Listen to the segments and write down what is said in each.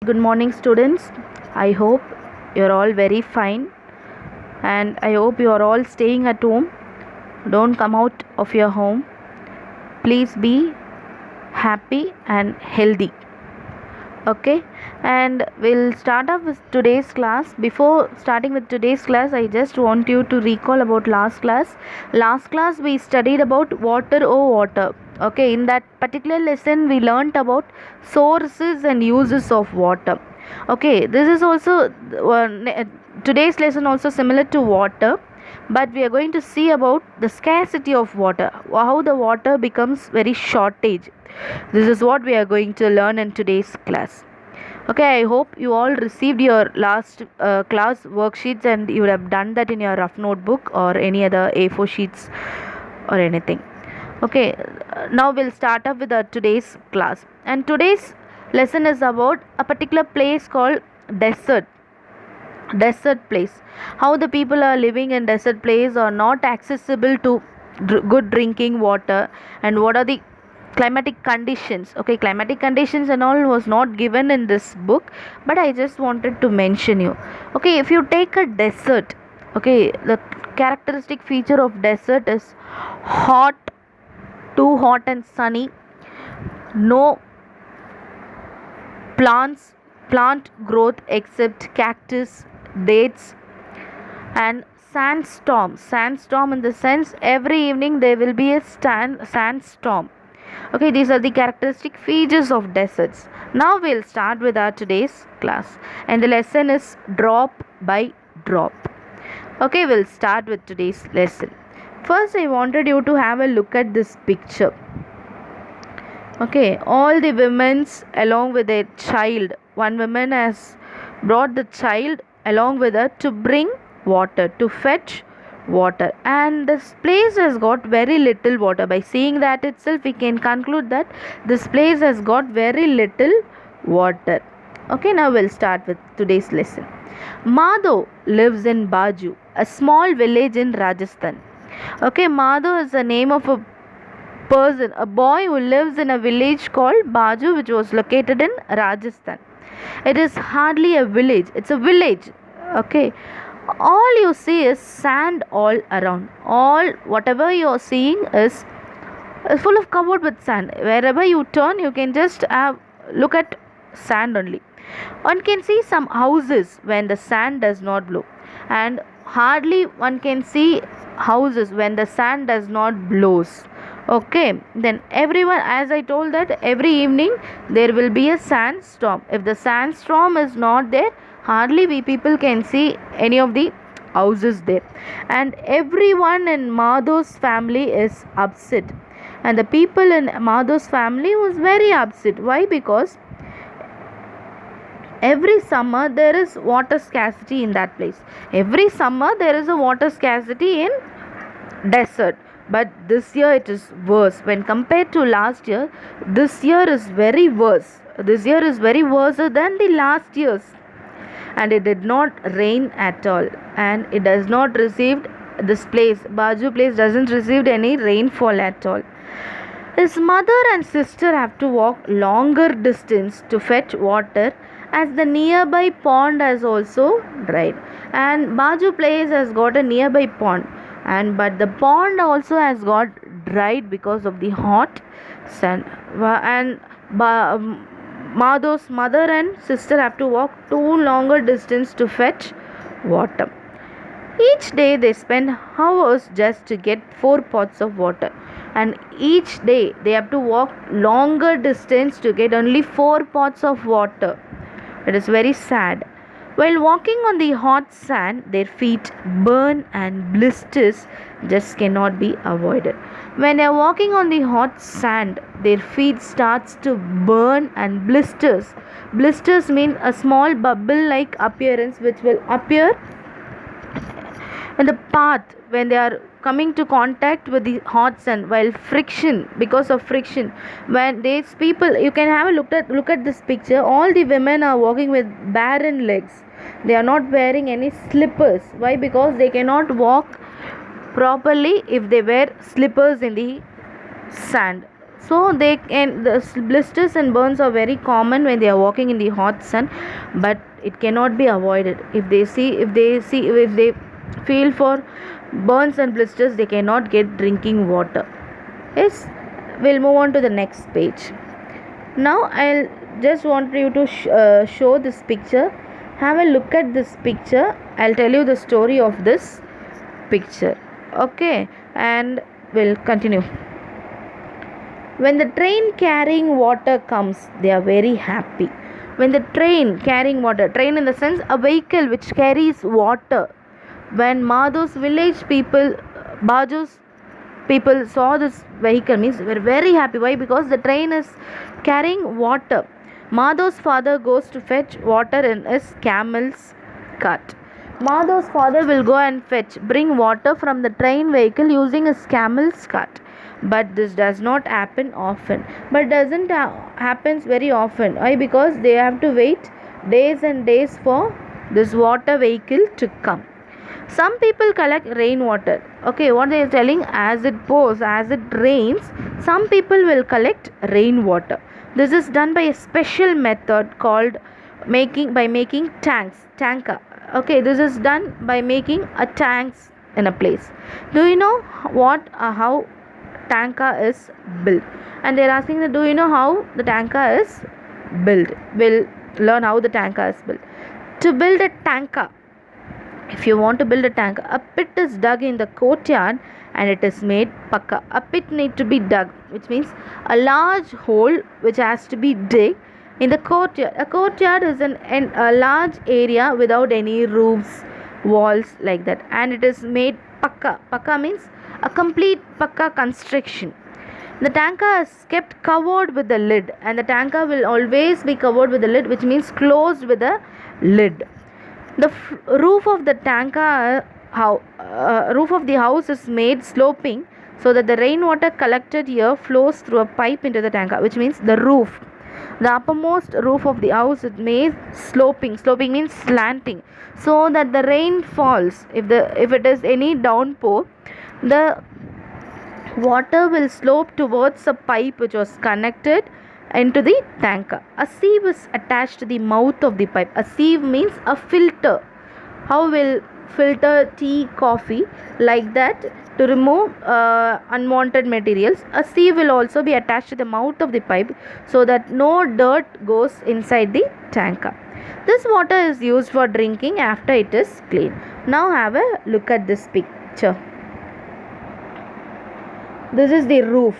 Good morning, students. I hope you're all very fine and I hope you are all staying at home. Don't come out of your home. Please be happy and healthy. Okay, and we'll start off with today's class. Before starting with today's class, I just want you to recall about last class. Last class, we studied about water or water. Okay, in that particular lesson, we learnt about sources and uses of water. Okay, this is also today's lesson also similar to water, but we are going to see about the scarcity of water, how the water becomes very shortage. This is what we are going to learn in today's class. Okay, I hope you all received your last class worksheets and you would have done that in your rough notebook or any other A4 sheets or anything. Okay, now we'll start up with today's class, and today's lesson is about a particular place called desert place. How the people are living in desert place are not accessible to good drinking water, and what are the climatic conditions. Okay, climatic conditions and all was not given in this book, but I just wanted to mention you. Okay, if you take a desert, okay, the characteristic feature of desert is hot, too hot and sunny, no plant growth except cactus, dates, and sandstorm in the sense every evening there will be a sandstorm. Okay, these are the characteristic features of deserts. Now we'll start with our today's class, and the lesson is drop by drop. Okay, we'll start with today's lesson. First, I wanted you to have a look at this picture. Okay, all the women's along with their child. One woman has brought the child along with her to bring water, to fetch water, and this place has got very little water. By seeing that itself, we can conclude that this place has got very little water. Okay, now we'll start with today's lesson. Madhav lives in Baju, a small village in Rajasthan. Okay, Madhav is the name of a person, a boy who lives in a village called Baju, which was located in Rajasthan. It is hardly a village, it's a village. Okay, all you see is sand all around. All whatever you are seeing is full of covered with sand. Wherever you turn, you can just look at sand only. One can see some houses when the sand does not blow, and hardly one can see houses when the sand does not blows. Okay, then everyone, as I told that every evening there will be a sandstorm. If the sandstorm is not there, hardly we people can see any of the houses there, and everyone in Madhav's family is upset, and the people in Madhav's family was very upset. Why? Because every summer there is water scarcity in that place. Every summer there is a water scarcity in desert, but this year it is worse when compared to last year. This year is very worse. This year is very worse than the last years, and it did not rain at all, and it does not received, this place Baju place doesn't receive any rainfall at all. His mother and sister have to walk longer distance to fetch water, as the nearby pond has also dried. And Baju place has got a nearby pond, and but the pond also has got dried because of the hot sun. And Madhav's mother and sister have to walk two longer distance to fetch water. Each day they spend hours just to get 4 pots of water, and each day they have to walk longer distance to get only 4 pots of water. It is very sad. While walking on the hot sand, their feet burn and blisters just cannot be avoided. When they are walking on the hot sand, their feet starts to burn and blisters. Blisters mean a small bubble-like appearance which will appear in the path when they are coming to contact with the hot sun, while friction, because of friction, when these people, you can have a look at this picture. All the women are walking with barren legs. They are not wearing any slippers. Why? Because they cannot walk properly if they wear slippers in the sand. so the blisters and burns are very common when they are walking in the hot sun, but it cannot be avoided. If they feel for burns and blisters, they cannot get drinking water. Yes, we'll move on to the next page. Now I'll just want you to show this picture. Have a look at this picture. I'll tell you the story of this picture. Okay, and we'll continue. When the train carrying water comes, they are very happy. When the train carrying water, train in the sense a vehicle which carries water. When Madhu's village people, Baju's people saw this vehicle, means they were very happy. Why? Because the train is carrying water. Madhu's father goes to fetch water in his camel's cart. Madhu's father will go and bring water from the train vehicle using his camel's cart. But this does not happen often. But doesn't happens very often. Why? Because they have to wait days and days for this water vehicle to come. Some people collect rainwater. Okay, what they are telling, as it pours, as it rains, some people will collect rainwater. This is done by a special method called making tanka. Okay, this is done by making a tanks in a place. Do you know how tanka is built? And they are asking that, do you know how the tanka is built? We'll learn how the tanka is built. To build a tanka, if you want to build a tank, a pit is dug in the courtyard and it is made pakka. A pit need to be dug, which means a large hole which has to be digged in the courtyard. A courtyard is a large area without any roofs, walls like that, and it is made pakka. Pakka means a complete pakka construction. The tanka is kept covered with the lid, and the tanka will always be covered with the lid, which means closed with a lid. The roof of the tanka roof of the house is made sloping so that the rainwater collected here flows through a pipe into the tanka, which means the roof. The uppermost roof of the house is made sloping. Sloping means slanting, so that the rain falls. If it is any downpour, the water will slope towards a pipe which was connected into the tanka. A sieve is attached to the mouth of the pipe. A sieve means a filter. How will filter tea, coffee, like that, to remove unwanted materials? A sieve will also be attached to the mouth of the pipe so that no dirt goes inside the tanka. This water is used for drinking after it is clean. Now have a look at this picture. This is the roof,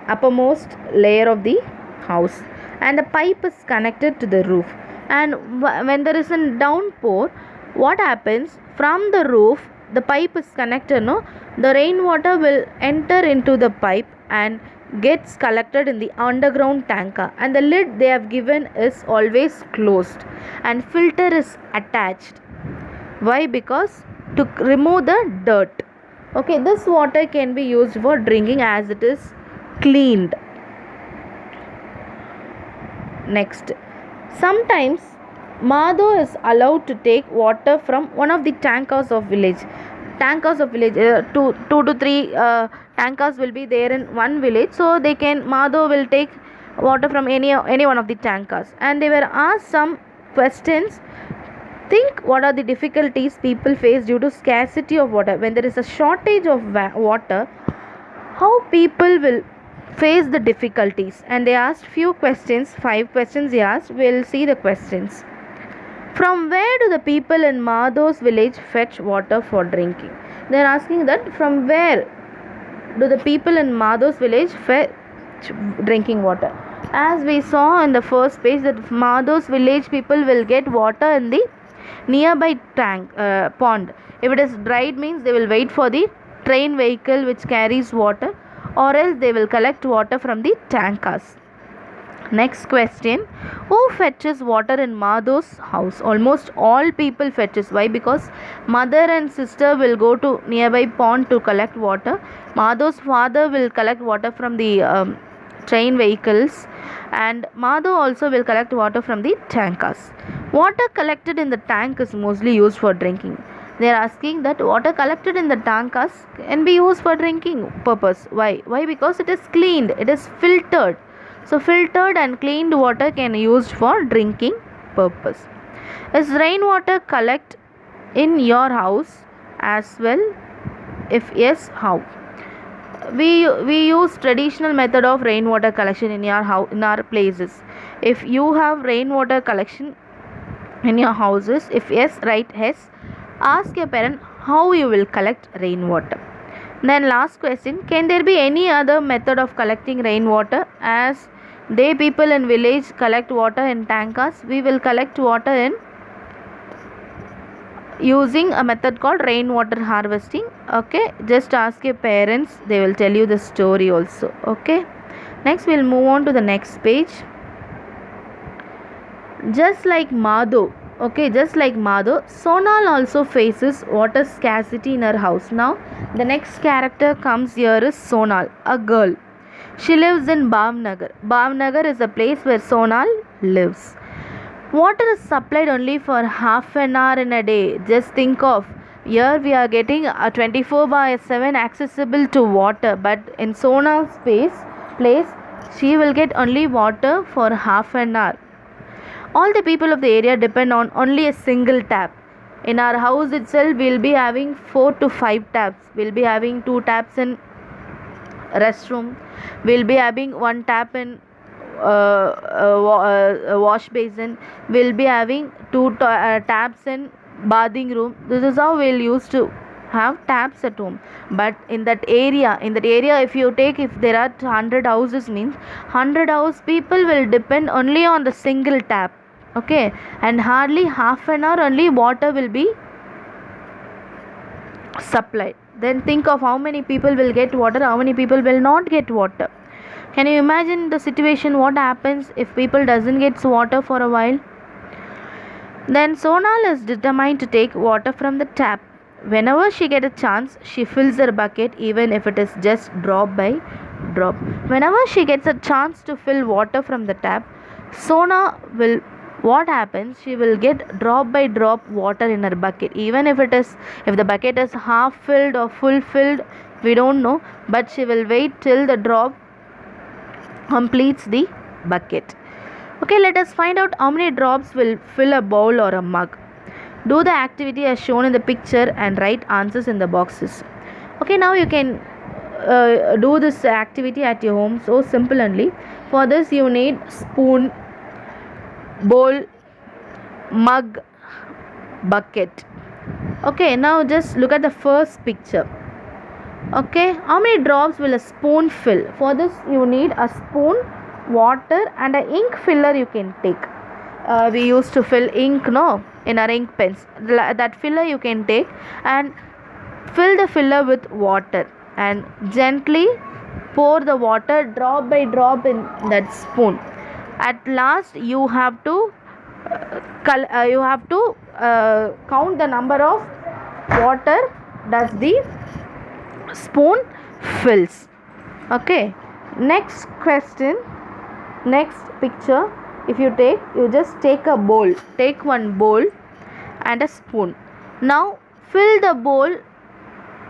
uppermost layer of the house, and the pipe is connected to the roof. And when there is a downpour, what happens? From the roof, the pipe is connected, the rainwater will enter into the pipe and gets collected in the underground tanka, and the lid they have given is always closed, and filter is attached. Why? Because to remove the dirt. Okay, this water can be used for drinking as it is cleaned. Next, sometimes Madhu is allowed to take water from one of the tankas of village. Two to three tankas will be there in one village, so Madhu will take water from any one of the tankas. And they were asked some questions. Think, what are the difficulties people face due to scarcity of water? When there is a shortage of water, how people will face the difficulties? And they asked few questions, 5 questions they asked. We'll see the questions. From where do the people in Madhu's village fetch water for drinking? They are asking that from where do the people in Madhu's village fetch drinking water? As we saw in the first page, that Madhu's village people will get water in the nearby pond. If it is dried, means they will wait for the train vehicle which carries water, or else they will collect water from the tankas. Next question, who fetches water in Madhu's house? Almost all people fetches. Why? Because mother and sister will go to nearby pond to collect water. Madhu's father will collect water from the train vehicles, and Madhu also will collect water from the tankas. Water collected in the tank is mostly used for drinking. They are asking that water collected in the tankas can be used for drinking purpose. Why? Because it is cleaned, it is filtered. So filtered and cleaned water can be used for drinking purpose. Is rainwater collect in your house as well? If yes, how? We use traditional method of rainwater collection in your house, in our places. If you have rainwater collection in your houses, if yes, write yes. Ask your parent how you will collect rainwater. Then last question, can there be any other method of collecting rainwater? As they people in village collect water in tankas, we will collect water in using a method called rainwater harvesting. Okay, just ask your parents, they will tell you the story also. Okay, next we'll move on to the next page. Just like Madhu, Sonal also faces water scarcity in her house. Now, the next character comes here is Sonal, a girl. She lives in Bhavnagar. Bhavnagar is a place where Sonal lives. Water is supplied only for half an hour in a day. Just think of, here we are getting a 24/7 accessible to water, but in Sonal's place, she will get only water for half an hour. All the people of the area depend on only a single tap. In our house itself, we'll be having 4 to 5 taps. We'll be having 2 taps in restroom. We'll be having 1 tap in wash basin. We'll be having 2 taps in bathing room. This is how we'll used to have taps at home. But in that area, if you take, if there are 100 houses, means 100 house people will depend only on the single tap. Okay, and hardly half an hour only water will be supplied. Then think of how many people will get water, how many people will not get water. Can you imagine the situation, what happens if people doesn't get water for a while? Then Sonal is determined to take water from the tap. Whenever she get a chance, she fills her bucket, even if it is just drop by drop. Whenever she gets a chance to fill water from the tap, Sona will, what happens, she will get drop by drop water in her bucket. Even if the bucket is half filled or full filled, we don't know, but she will wait till the drop completes the bucket. Okay, let us find out how many drops will fill a bowl or a mug. Do the activity as shown in the picture and write answers in the boxes. Okay, now you can do this activity at your home. So simple only. For this you need spoon, bowl, mug, bucket. Okay, now just look at the first picture. Okay, how many drops will a spoon fill? For this you need a spoon, water and an ink filler you can take. We used to fill ink, no, in our ink pens. That filler you can take and fill the filler with water and gently pour the water drop by drop in that spoon. At last you have to count the number of water does the spoon fills. Okay, next question, next picture. If you just take a bowl, take one bowl and a spoon. Now fill the bowl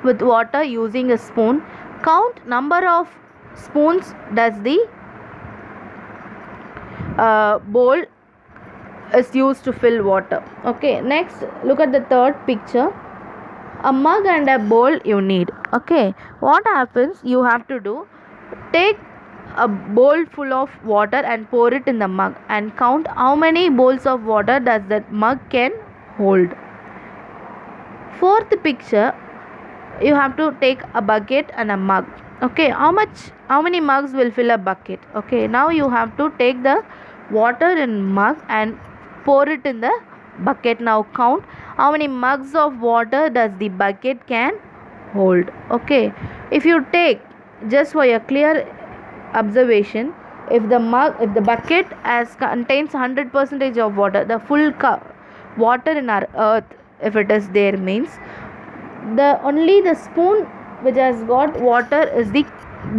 with water using a spoon. Count number of spoons does the bowl is used to fill water. Okay, next look at the third picture. A mug and a bowl you need. Okay, what happens, you have to do, take a bowl full of water and pour it in the mug and count how many bowls of water does that mug can hold. Fourth picture, you have to take a bucket and a mug. Okay, how many mugs will fill a bucket? Okay, now you have to take the water in mug and pour it in the bucket. Now count how many mugs of water does the bucket can hold. Okay, if you take, just for your clear observation, if the bucket contains 100% of water, the full water in our earth, if it is there, means only the spoon which has got water is the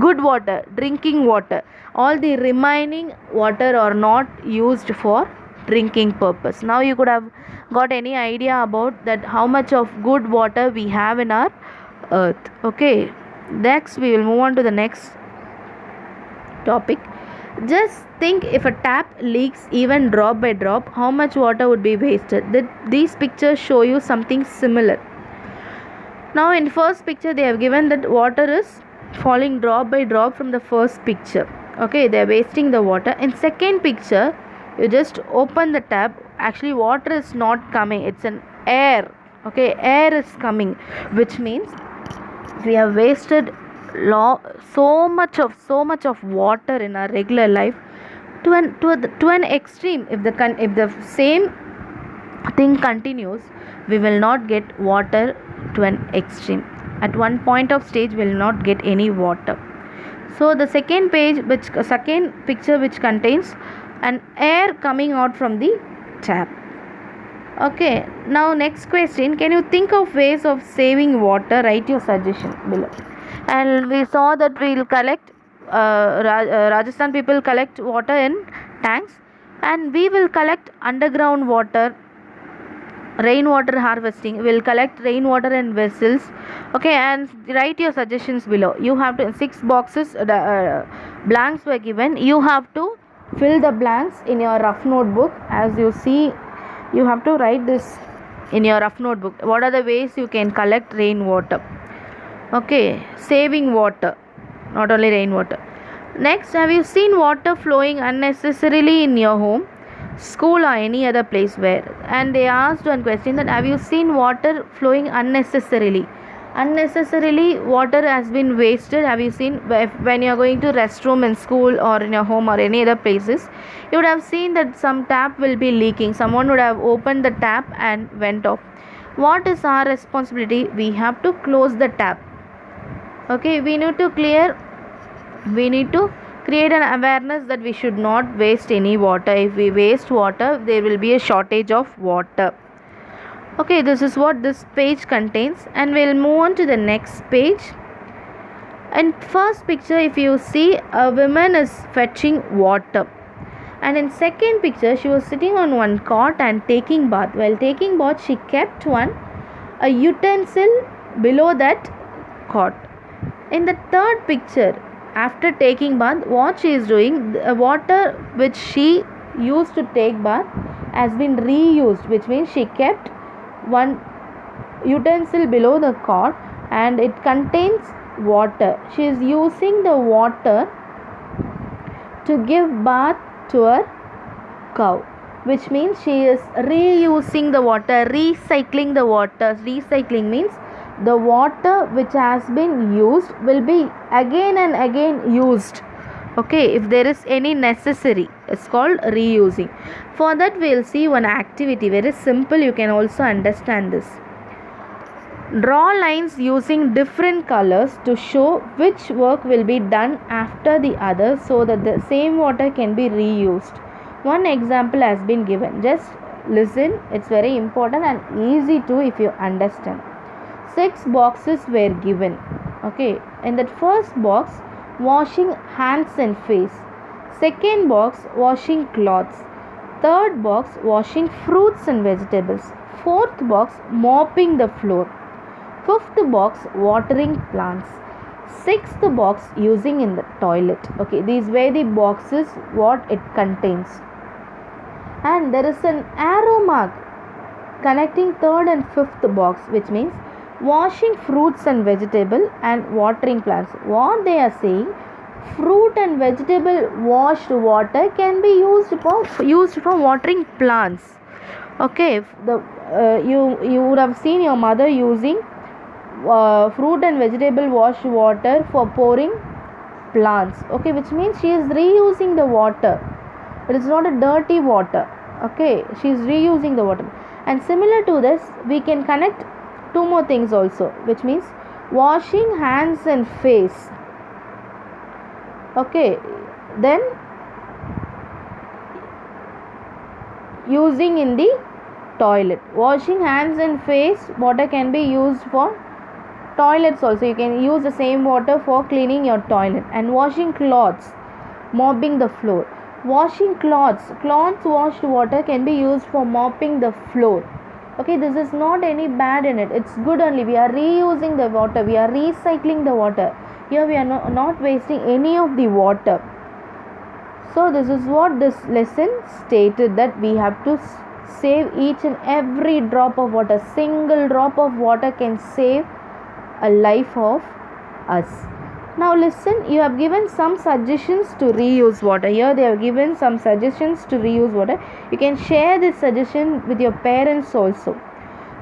good water, drinking water. All the remaining water are not used for drinking purpose. Now you could have got any idea about that how much of good water we have in our earth. Okay, next we will move on to the next topic. Just think, if a tap leaks even drop by drop, how much water would be wasted. These pictures show you something similar. Now in first picture they have given that water is falling drop by drop from the first picture. Okay, they are wasting the water. In second picture, you just open the tap. Actually water is not coming, it's an air. Okay, air is coming, which means we have wasted so much of water in our regular life to an extreme. If the same thing continues, we will not get water to an extreme. At one point of stage we will not get any water. So the second picture which contains an air coming out from the tap. Okay, now next question, can you think of ways of saving water? Write your suggestion below. And we saw that we will collect Rajasthan people collect water in tanks, and we will collect underground water. Rainwater harvesting, will collect rainwater in vessels. Okay, and write your suggestions below. You have to 6 boxes, blanks were given. You have to fill the blanks in your rough notebook. As you see, you have to write this in your rough notebook. What are the ways you can collect rainwater? Okay, saving water, not only rainwater. Next, have you seen water flowing unnecessarily in your home, school, or any other place where? And they asked one question, that have you seen water flowing unnecessarily? Unnecessarily water has been wasted. Have you seen when you are going to restroom in school or in your home or any other places, you would have seen that some tap will be leaking. Someone would have opened the tap and went off. What is our responsibility? We have to close the tap. Okay, we need to create an awareness that we should not waste any water. If we waste water, there will be a shortage of water. Okay, this is what this page contains, and we'll move on to the next page. In first picture, if you see, a woman is fetching water, and in second picture she was sitting on one cot and taking bath. While taking bath, she kept a utensil below that cot. In the third picture, after taking bath, what she is doing, the water which she used to take bath has been reused, which means she kept one utensil below the cot and it contains water. She is using the water to give bath to her cow, which means she is reusing the water, recycling the water. Recycling means the water which has been used will be again and again used. Okay, if there is any necessary, it's called reusing. For that we will see one activity, very simple, you can also understand this. Draw lines using different colors to show which work will be done after the other, so that the same water can be reused. One example has been given, just listen, it's very important and easy too if you understand. 6 boxes were given. Okay, in that first box, washing hands and face. Second box, washing clothes. Third box, washing fruits and vegetables. Fourth box, mopping the floor. Fifth box, watering plants. Sixth box, using in the toilet. Okay, these were the boxes what it contains. And there is an arrow mark connecting third and fifth box, which means washing fruits and vegetable and watering plants. What they are saying, fruit and vegetable washed water can be used for watering plants. Okay, you would have seen your mother using fruit and vegetable washed water for pouring plants. Okay, which means she is reusing the water. It is not a dirty water. Okay, she is reusing the water. And similar to this, we can connect 2 more things also, which means washing hands and face. Okay, then using in the toilet. Washing hands and face, water can be used for toilets also. You can use the same water for cleaning your toilet. And washing clothes, mopping the floor. Washing clothes. Clothes washed water can be used for mopping the floor. Okay, this is not any bad in it. It's good only. We are reusing the water. We are recycling the water. Here we are not wasting any of the water. So this is what this lesson stated, that we have to save each and every drop of water. Single drop of water can save a life of us. Now listen, you have given some suggestions to reuse water. Here they have given some suggestions to reuse water. You can share this suggestion with your parents also.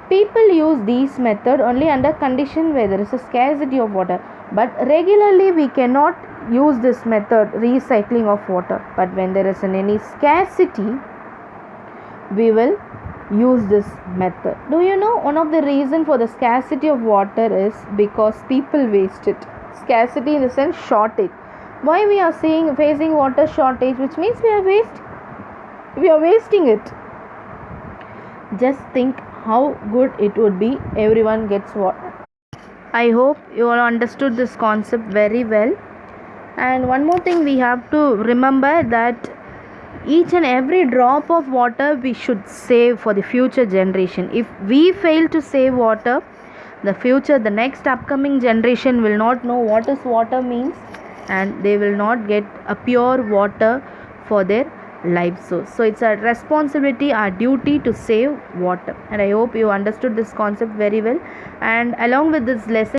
People use these method only under condition where there is a scarcity of water, but regularly we cannot use this method, recycling of water. But when there is any scarcity, we will use this method. Do you know one of the reason for the scarcity of water is because people waste it. Scarcity in the sense shortage. Why we are facing water shortage, which means we are wasting it. Just think how good it would be everyone gets water. I hope you all understood this concept very well. And one more thing we have to remember, that each and every drop of water we should save for the future generation. If we fail to save water, the next upcoming generation will not know what is water means, and they will not get a pure water for their life source. So it's a responsibility, our duty to save water. And I hope you understood this concept very well. And along with this lesson,